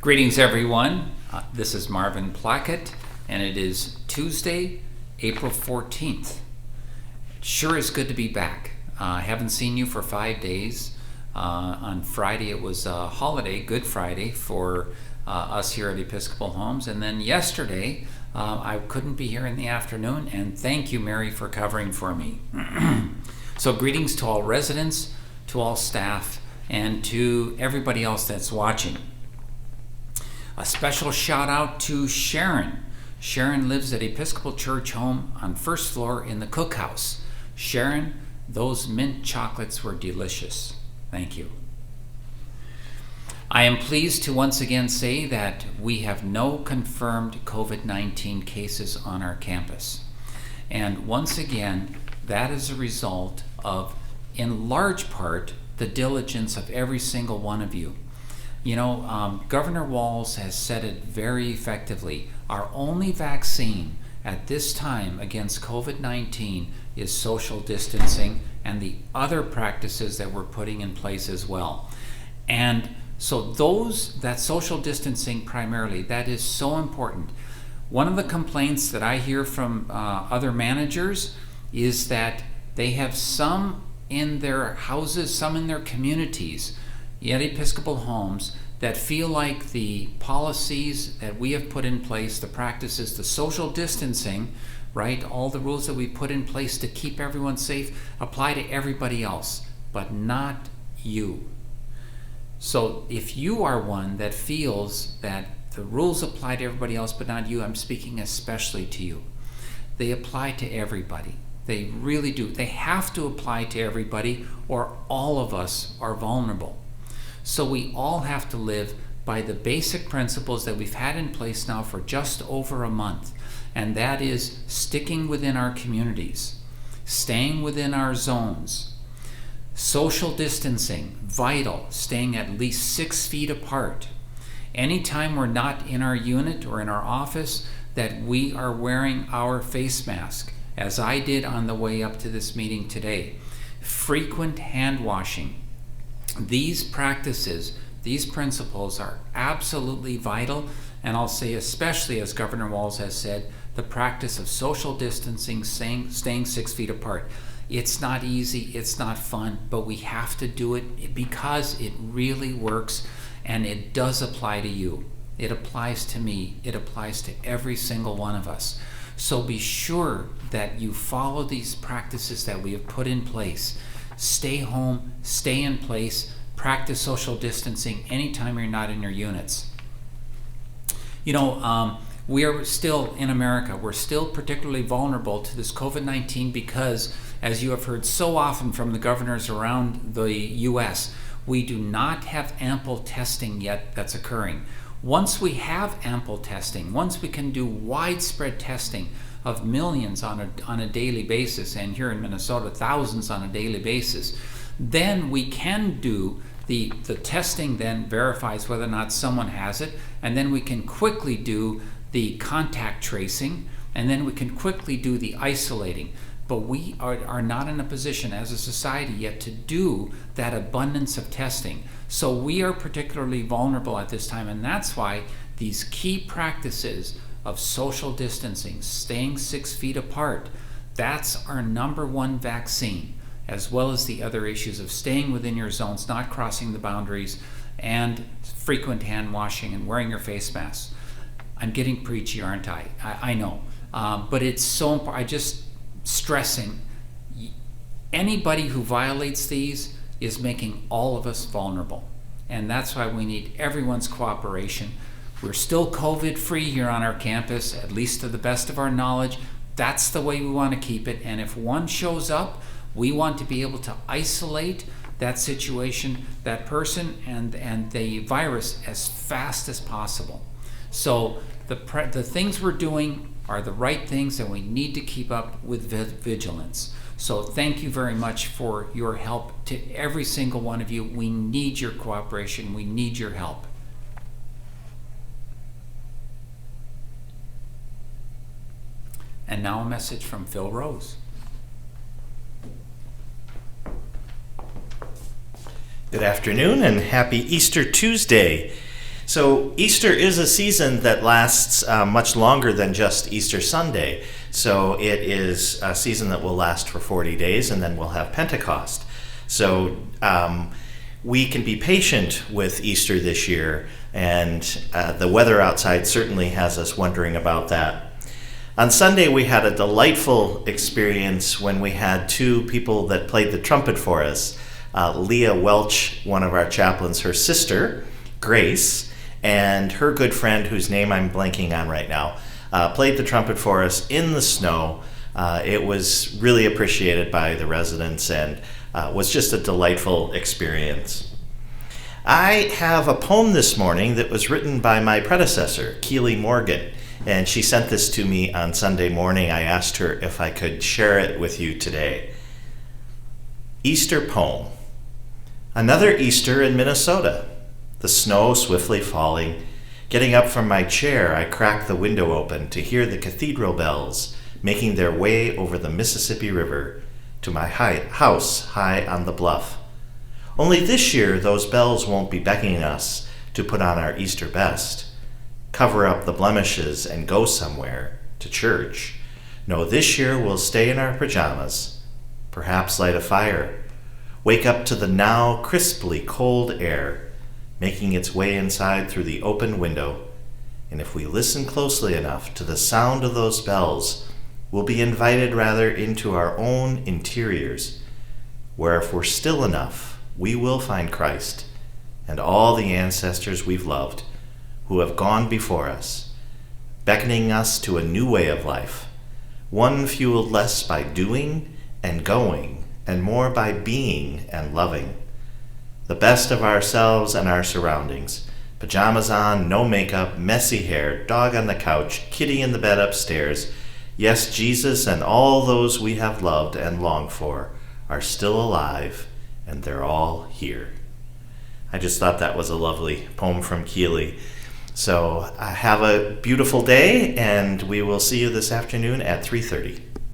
Greetings, everyone. This is Marvin Plackett, and it is Tuesday, April 14th. It sure is good to be back. I haven't seen you for 5 days. On Friday, it was a holiday, Good Friday, for us here at Episcopal Homes. And then yesterday, I couldn't be here in the afternoon, and thank you, Mary, for covering for me. So greetings to all residents, to all staff, and to everybody else that's watching. A special shout out to Sharon. Sharon lives at Episcopal Church Home on first floor in the cookhouse. Sharon, those mint chocolates were delicious. Thank you. I am pleased to once again say that we have no confirmed COVID-19 cases on our campus. And once again, that is a result of, in large part, the diligence of every single one of you. You know, Governor Walz has said it very effectively. Our only vaccine at this time against COVID-19 is social distancing and the other practices that we're putting in place as well. And so that social distancing primarily, that is so important. One of the complaints that I hear from other managers is that they have some in their houses, some in their communities, at Episcopal Homes, that feel like the policies that we have put in place, the practices, the social distancing, right, all the rules that we put in place to keep everyone safe apply to everybody else, but not you. So if you are one that feels that the rules apply to everybody else but not you, I'm speaking especially to you. They apply to everybody. They really do. They have to apply to everybody, or all of us are vulnerable. So we all have to live by the basic principles that we've had in place now for just over a month, and that is sticking within our communities, staying within our zones, social distancing, vital, staying at least 6 feet apart. Anytime we're not in our unit or in our office, that we are wearing our face mask, as I did on the way up to this meeting today. Frequent hand washing. These practices, these principles are absolutely vital, and I'll say especially, as Governor Walz has said, the practice of social distancing, staying 6 feet apart. It's not easy, it's not fun, but we have to do it because it really works, and it does apply to you. It applies to me, it applies to every single one of us. So be sure that you follow these practices that we have put in place. Stay home, stay in place, practice social distancing anytime you're not in your units. You know, we are still in America, we're still particularly vulnerable to this COVID-19 because, as you have heard so often from the governors around the U.S., we do not have ample testing yet that's occurring. Once we have ample testing, once we can do widespread testing of millions on a daily basis, and here in Minnesota, thousands on a daily basis, then we can do the testing then verifies whether or not someone has it, and then we can quickly do the contact tracing, and then we can quickly do the isolating. But we are not in a position as a society yet to do that abundance of testing. So we are particularly vulnerable at this time, and that's why these key practices of social distancing, staying 6 feet apart, that's our number one vaccine, as well as the other issues of staying within your zones, not crossing the boundaries, and frequent hand washing and wearing your face mask. I'm getting preachy, aren't I? I know. But it's so important. I just stressing, anybody who violates these is making all of us vulnerable. And that's why we need everyone's cooperation. We're still COVID-free here on our campus, at least to the best of our knowledge. That's the way we want to keep it. And if one shows up, we want to be able to isolate that situation, that person, and the virus as fast as possible. So the things we're doing are the right things, and we need to keep up with vigilance. So thank you very much for your help to every single one of you. We need your cooperation. We need your help. And now a message from Phil Rose. Good afternoon and happy Easter Tuesday. So Easter is a season that lasts much longer than just Easter Sunday. So it is a season that will last for 40 days, and then we'll have Pentecost. So we can be patient with Easter this year, and the weather outside certainly has us wondering about that. On Sunday, we had a delightful experience when we had two people that played the trumpet for us. Leah Welch, one of our chaplains, her sister, Grace, and her good friend, whose name I'm blanking on right now, played the trumpet for us in the snow. It was really appreciated by the residents and was just a delightful experience. I have a poem this morning that was written by my predecessor, Keely Morgan, and she sent this to me on Sunday morning. I asked her if I could share it with you today. Easter poem. Another Easter in Minnesota. The snow swiftly falling. Getting up from my chair, I crack the window open to hear the cathedral bells making their way over the Mississippi River to my house high on the bluff. Only this year, those bells won't be beckoning us to put on our Easter best, cover up the blemishes and go somewhere to church. No, this year we'll stay in our pajamas, perhaps light a fire, wake up to the now crisply cold air making its way inside through the open window, and if we listen closely enough to the sound of those bells, we'll be invited rather into our own interiors, where if we're still enough, we will find Christ and all the ancestors we've loved who have gone before us, beckoning us to a new way of life, one fueled less by doing and going and more by being and loving. The best of ourselves and our surroundings, pajamas on, no makeup, messy hair, dog on the couch, kitty in the bed upstairs. Yes, Jesus and all those we have loved and longed for are still alive, and they're all here. I just thought that was a lovely poem from Keely. So have a beautiful day, and we will see you this afternoon at 3:30.